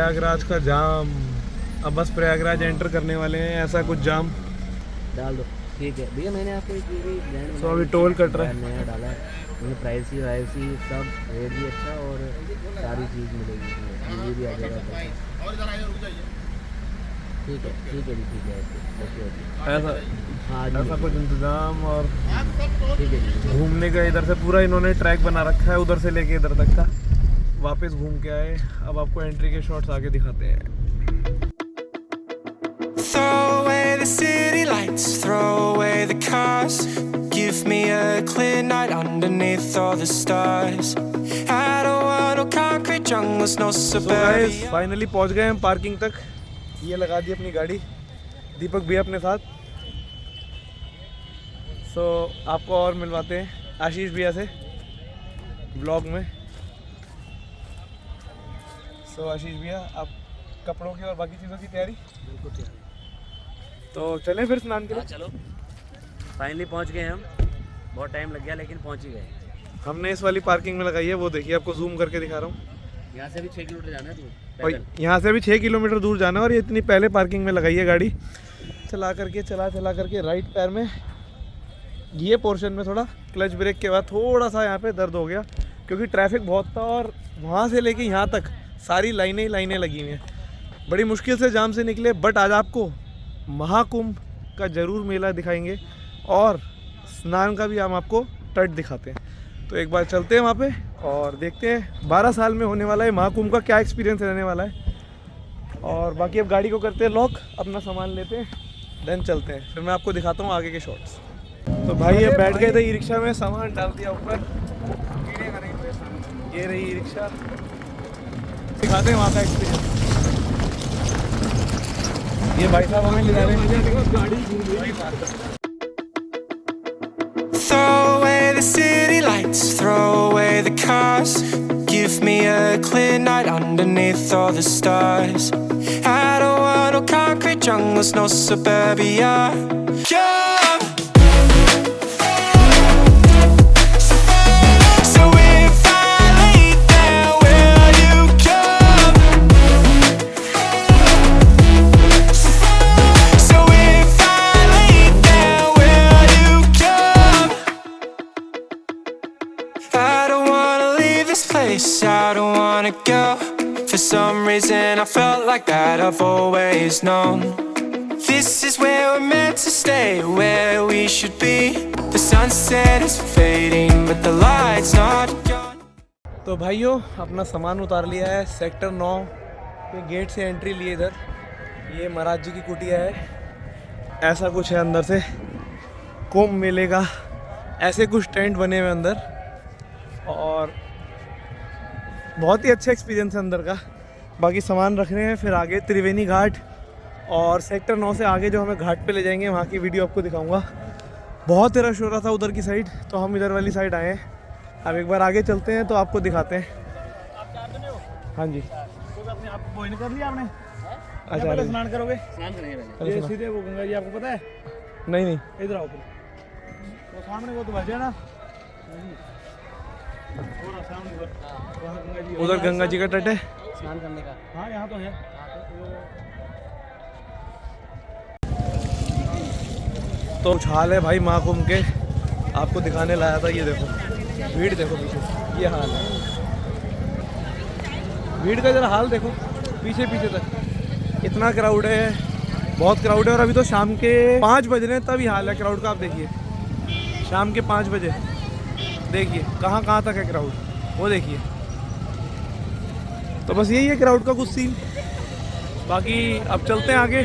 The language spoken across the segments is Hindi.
प्रयागराज का जाम। अब बस प्रयागराज एंटर करने वाले हैं, ऐसा कुछ जाम डाल दो, ठीक है भैया। मैंने आपको एक ये भी ब्रांड तो अभी टोल कट रहा है। नया डाला है, उन्हें प्राइसी वाइसी सब रेट भी अच्छा और सारी चीज़ मिलेगी इसमें, ये भी आ जाएगा। ठीक है जी, ठीक है, ओके ओके। ऐसा हाँ ऐसा कुछ इंतज़ाम। और ठीक है जी। घूमने का इधर से पूरा इन्होंने ट्रैक बना रखा है, उधर से लेके इधर तक का। वापस घूम के आए, अब आपको एंट्री के शॉट्स आगे दिखाते हैं। Throw away the city lights, throw away the cars. Give me a clear night underneath all the stars. I don't want no concrete jungles, no suburbia. Finally पहुंच गए हम पार्किंग तक। ये लगा दी अपनी गाड़ी, दीपक भी अपने साथ। आपको और मिलवाते हैं आशीष भैया से ब्लॉग में। आशीष भैया, आप कपड़ों की और बाकी चीज़ों की तैयारी? बिल्कुल तैयार। तो चलें फिर स्नान के लिए। चलो, फाइनली पहुंच गए हम। बहुत टाइम लग गया लेकिन पहुंच ही गए। हमने इस वाली पार्किंग में लगाई है, वो देखिए, आपको जूम करके दिखा रहा हूँ। यहाँ से भी 6 किलोमीटर जाना है तुम्हें, और यहाँ से भी 6 किलोमीटर दूर जाना है, और ये इतनी पहले पार्किंग में लगाई है गाड़ी। चला करके राइट पैर में ये पोर्शन में थोड़ा क्लच ब्रेक के बाद थोड़ा सा यहाँ पे दर्द हो गया, क्योंकि ट्रैफिक बहुत था और वहाँ से लेके यहाँ तक सारी लाइनें ही लाइनें लगी हुई हैं। बड़ी मुश्किल से जाम से निकले, बट आज आपको महाकुंभ का ज़रूर मेला दिखाएंगे और स्नान का भी हम आपको तट दिखाते हैं। तो एक बार चलते हैं वहाँ पे और देखते हैं 12 साल में होने वाला है महाकुंभ का क्या एक्सपीरियंस रहने वाला है। और बाकी अब गाड़ी को करते हैं लॉक, अपना सामान लेते हैं, देन चलते हैं, फिर मैं आपको दिखाता हूँ आगे के शॉट्स। तो भाई ये बैठ गए थे ई रिक्शा में, सामान डाल दिया ऊपर। ये रही ई रिक्शा, दिखाते हैं वहाँ का एक्सपीरियंस। ये भाई साहब हमें ले जा रहे हैं गाड़ी। Throw away the city lights, throw away the cars. Give me a clear night underneath all the stars. I don't want no concrete jungles, no suburbia. Come. So if I lay down, will you come? So if I lay down, will you come? I don't wanna leave this place, I don't wanna go. For some reason I felt like that I've always known. This is where we're meant to stay, where we should be. The sunset is fading but the light's not gone. तो भाइयों, अपना सामान उतार लिया है, सेक्टर 9 के गेट से एंट्री लिए इधर। ये महाराज जी की कुटिया है, ऐसा कुछ है अंदर से। कुंभ मेले का ऐसे कुछ टेंट बने हुए अंदर, और बहुत ही अच्छा एक्सपीरियंस है अंदर का। बाकी सामान रख रहे हैं, फिर आगे त्रिवेणी घाट और सेक्टर 9 से आगे जो हमें घाट पे ले जाएंगे, वहाँ की वीडियो आपको दिखाऊंगा। बहुत ही रश हो रहा था उधर की साइड, तो हम इधर वाली साइड आए हैं। अब एक बार आगे चलते हैं तो आपको दिखाते हैं। हाँ जी, आपको पॉइंट कर लिया आपने? अच्छा, पहले स्नान करोगे? स्नान करेंगे पहले। अरे ये सुना। सीधे वो गंगा जी आपको पता है? नहीं, इधर आओ फिर। वो सामने वो तो बच ना, थोड़ा सामने वहाँ गंगा जी। उधर गंगा जी का तट है। स्नान करने का। हाँ यहाँ तो है। तो कुछ हाल है भाई महाकुंभ के, आपको दिखाने लाया था। ये देखो भीड़, देखो पीछे, ये हाल है भीड़ का। जरा हाल देखो पीछे तक, इतना क्राउड है, बहुत क्राउड है। और अभी तो शाम के 5 बज रहे हैं, तभी हाल है क्राउड का। आप देखिए, शाम के 5 बजे देखिए कहाँ तक है क्राउड, वो देखिए। तो बस यही है क्राउड का कुछ सीन। बाकी अब चलते हैं आगे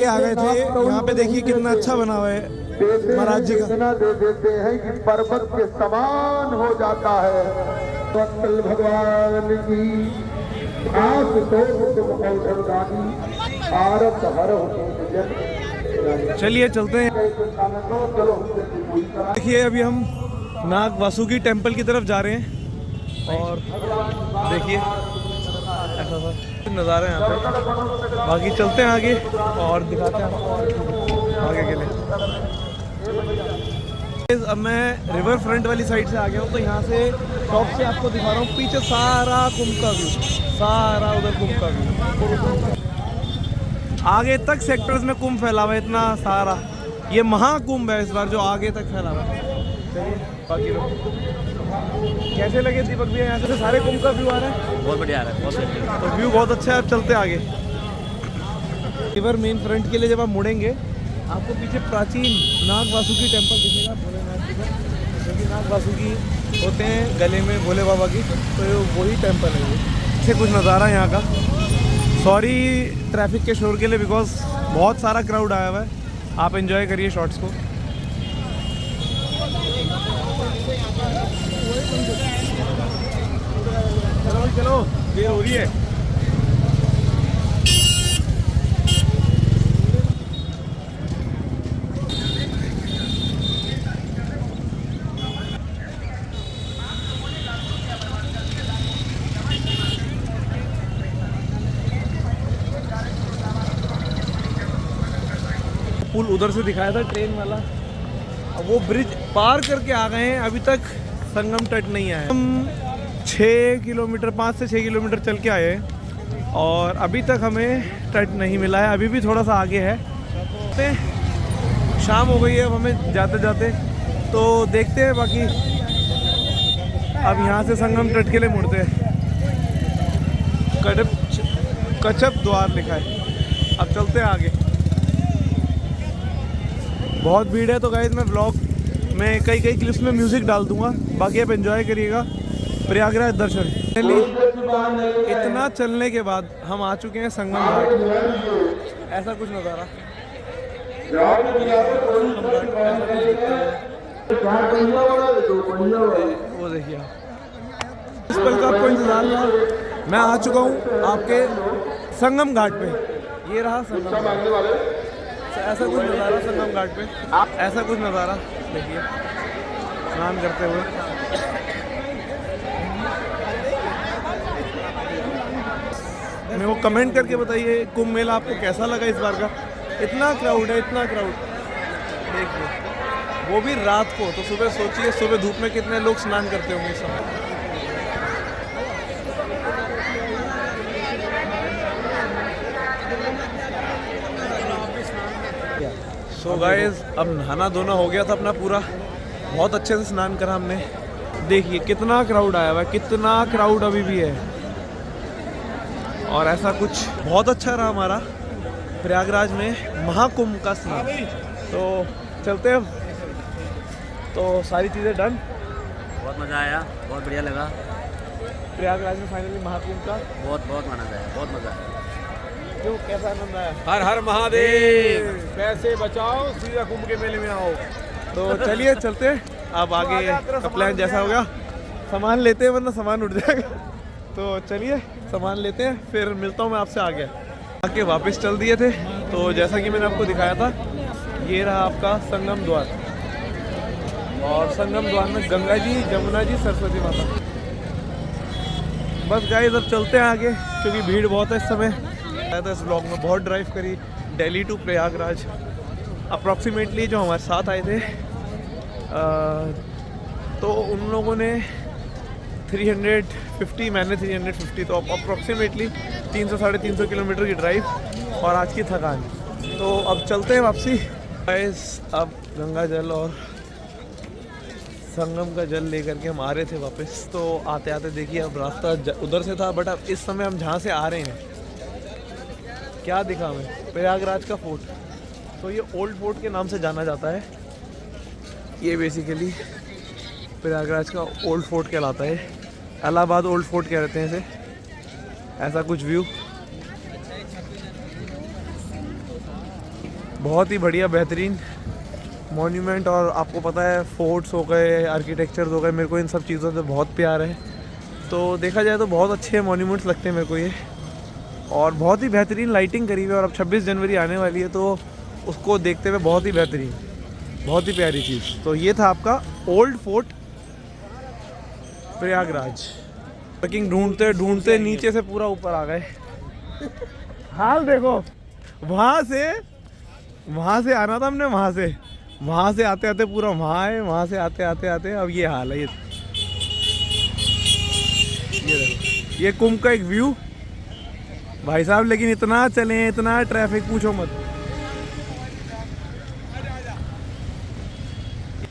आ गए थे। यहाँ पे देखिए कितना अच्छा बना हुआ है महाराज जी का। इतना दे देते हैं कि पर्वत के समान हो जाता है। वत्सल भगवान की खास चलिए चलते हैं। देखिए अभी हम नाग वासुकी टेम्पल की तरफ जा रहे हैं, और देखिए ऐसा सा नज़ारा है यहाँ पे। बाकी चलते हैं आगे और दिखाते हैं आपको आगे के लिए। अब मैं रिवर फ्रंट वाली साइड से आ गया हूँ, तो यहाँ से टॉप से आपको दिखा रहा हूँ पीछे सारा कुंभ का व्यू। सारा उधर कुंभ का व्यू, आगे तक सेक्टर्स में कुंभ फैला हुआ है इतना सारा। ये महाकुंभ है इस बार जो आगे तक फैला हुआ है। चलिए बाकी लोग कैसे लगे दीपक भैया, यहाँ से सारे कुंभ का व्यू आ रहा है? बहुत बढ़िया आ रहा है, बहुत बढ़िया। तो व्यू बहुत अच्छा है। अब चलते आगे। रिवर मेन फ्रंट के लिए जब आप मुड़ेंगे आपको पीछे प्राचीन नाग वासुकी टेम्पल दिखेगा, भोलेनाथ जी का, जो कि नाग वासुकी होते हैं गले में भोले बाबा की, तो वही टेम्पल है ये। अच्छे कुछ नज़ारा यहाँ का। सॉरी ट्रैफिक के शोर के लिए, बिकॉज बहुत सारा क्राउड आया हुआ है। आप एंजॉय करिए शॉट्स को। चलो चलो, देर हो रही है। पुल उधर से दिखाया था ट्रेन वाला, अब वो ब्रिज पार करके आ गए हैं। अभी तक संगम तट नहीं आया। हम 6 किलोमीटर 5 से 6 किलोमीटर चल के आए हैं और अभी तक हमें तट नहीं मिला है। अभी भी थोड़ा सा आगे है। शाम हो गई है अब हमें जाते जाते, तो देखते हैं। बाकी अब यहाँ से संगम तट के लिए मुड़ते हैं। कच्छप द्वार लिखा है। अब चलते हैं आगे। बहुत भीड़ है, तो गाइस मैं व्लॉग में कई क्लिप्स में म्यूज़िक डाल दूंगा। बाकी आप एंजॉय करिएगा प्रयागराज दर्शन। इतना चलने के बाद हम आ चुके हैं संगम घाट। ऐसा कुछ नज़ारा, वो देखिए। इस पल का आपको इंतजार था। मैं आ चुका हूँ आपके संगम घाट पे। ये रहा संगम घाट। ऐसा कुछ नज़ारा संगम घाट पे, ऐसा कुछ नज़ारा देखिए स्नान करते हुए। मेरे को कमेंट करके बताइए कुंभ मेला आपको कैसा लगा इस बार का। इतना क्राउड है, इतना क्राउड देखिए, वो भी रात को। तो सुबह सोचिए, सुबह धूप में कितने लोग स्नान करते होंगे इस समय। सो गाइस, अब नहाना धोना हो गया था अपना पूरा। बहुत अच्छे से स्नान करा हमने। देखिए कितना क्राउड आया हुआ है, कितना क्राउड अभी भी है। और ऐसा कुछ बहुत अच्छा रहा हमारा प्रयागराज में महाकुंभ का स्नान। तो चलते हैं। तो सारी चीज़ें डन। बहुत मज़ा आया, बहुत बढ़िया लगा। प्रयागराज में फाइनली महाकुंभ का बहुत आनंद आया, बहुत मज़ा आया। क्यों, कैसा आनंद आया? हर हर महादेव। पैसे बचाओ, सीधा कुंभ के मेले में आओ। तो चलिए चलते हैं। अब आगे का प्लान जैसा होगा, सामान लेते हैं वरना सामान उठ जाएगा। तो चलिए सामान लेते हैं, फिर मिलता हूँ मैं आपसे आगे। आके वापस चल दिए थे। तो जैसा कि मैंने आपको दिखाया था, ये रहा आपका संगम द्वार। और संगम द्वार में गंगा जी, जमुना जी, सरस्वती माता। बस गाइस अब चलते हैं आगे, क्योंकि भीड़ बहुत है इस समय। तो इस ब्लॉग में बहुत ड्राइव करी दिल्ली टू प्रयागराज। अप्रॉक्सीमेटली जो हमारे साथ आए थे तो उन लोगों ने 350, मैंने 350, तो अप्रॉक्सीमेटली 300 साढ़े 300 किलोमीटर की ड्राइव और आज की थकान। तो अब चलते हैं वापसी। गाइस अब गंगा जल और संगम का जल लेकर के हम आ रहे थे वापस। तो आते आते देखिए अब रास्ता उधर से था, बट अब इस समय हम जहाँ से आ रहे हैं क्या दिखा हमें, प्रयागराज का फोर्ट। तो ये ओल्ड फोर्ट के नाम से जाना जाता है। ये बेसिकली प्रयागराज का ओल्ड फोर्ट कहलाता है। इलाहाबाद ओल्ड फोर्ट कहते हैं इसे। ऐसा कुछ व्यू, बहुत ही बढ़िया बेहतरीन मॉन्यूमेंट। और आपको पता है फोर्ट्स हो गए, आर्किटेक्चर हो गए, मेरे को इन सब चीज़ों से बहुत प्यार है। तो देखा जाए तो बहुत अच्छे मॉन्यूमेंट्स लगते हैं मेरे को ये। और बहुत ही बेहतरीन लाइटिंग करी हुई है। और अब 26 जनवरी आने वाली है, तो उसको देखते हुए बहुत ही बेहतरीन, बहुत ही प्यारी चीज़। तो ये था आपका ओल्ड फोर्ट प्रयागराज। ट्रैकिंग ढूंढते ढूंढते नीचे से पूरा ऊपर आ गए। हाल देखो, वहाँ से आना था हमने, वहाँ से आते आते पूरा वहाँ है, वहाँ से आते आते अब ये हाल है। ये देखो, ये कुंभ का एक व्यू। भाई साहब लेकिन इतना चले, इतना ट्रैफिक पूछो मत।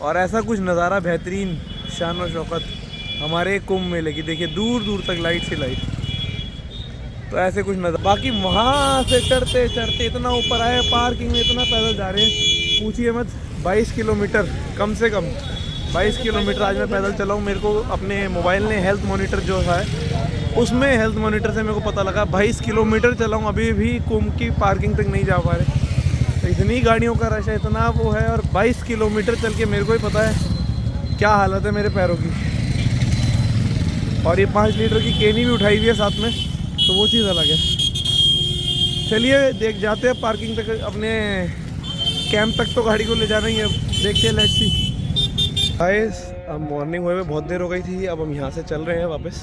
और ऐसा कुछ नज़ारा बेहतरीन, शान और शौकत हमारे कुंभ मेले की। देखिए दूर दूर तक लाइट से लाइट, तो ऐसे कुछ नज़ारा। बाकी वहाँ से चढ़ते चढ़ते इतना ऊपर आए, पार्किंग में इतना पैदल जा रहे हैं, पूछिए मत। 22 किलोमीटर कम से कम 22 किलोमीटर आज मैं पैदल चला हूँ। मेरे को अपने मोबाइल ने हेल्थ मॉनिटर जो है उसमें, हेल्थ मॉनिटर से मेरे को पता लगा 22 किलोमीटर चला हूँ, अभी भी कुंभ की पार्किंग तक नहीं जा पा रहे। तो इतनी गाड़ियों का रश है, इतना वो है, और 22 किलोमीटर चल के मेरे को ही पता है क्या हालत है मेरे पैरों की। और ये 5 लीटर की केनी भी उठाई हुई है साथ में, तो वो चीज़ अलग है। चलिए देख जाते हैं पार्किंग तक, अपने कैंप तक तो गाड़ी को ले जाना ही है। देखते हैं, लेट्स सी। गाइस अब मॉर्निंग हुए बहुत देर हो गई थी, अब हम यहाँ से चल रहे हैं वापस।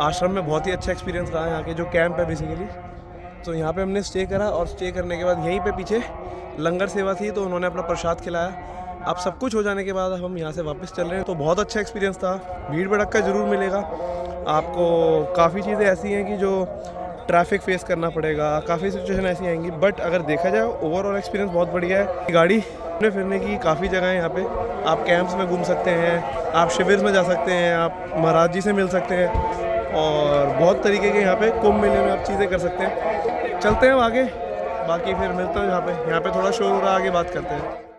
आश्रम में बहुत ही अच्छा एक्सपीरियंस रहा यहाँ के, जो कैंप है बेसिकली। तो यहाँ पे हमने स्टे करा, और स्टे करने के बाद यहीं पे पीछे लंगर सेवा थी, तो उन्होंने अपना प्रसाद खिलाया। अब सब कुछ हो जाने के बाद हम यहाँ से वापस चल रहे हैं। तो बहुत अच्छा एक्सपीरियंस था। भीड़ भड़क्का ज़रूर मिलेगा आपको, काफ़ी चीज़ें ऐसी हैं कि जो ट्रैफिक फेस करना पड़ेगा, काफ़ी सिचुएशन ऐसी आएंगी, बट अगर देखा जाए ओवरऑल एक्सपीरियंस बहुत बढ़िया है। गाड़ी घूमने फिरने की काफ़ी जगह है यहाँ पे। आप कैंप्स में घूम सकते हैं, आप शिविर में जा सकते हैं, आप महाराज जी से मिल सकते हैं, और बहुत तरीके के यहाँ पे कुंभ मेले में आप चीज़ें कर सकते हैं। चलते हैं अब आगे, बाकी फिर मिलता हूँ यहाँ पे। थोड़ा शोर हो रहा है, आगे बात करते हैं।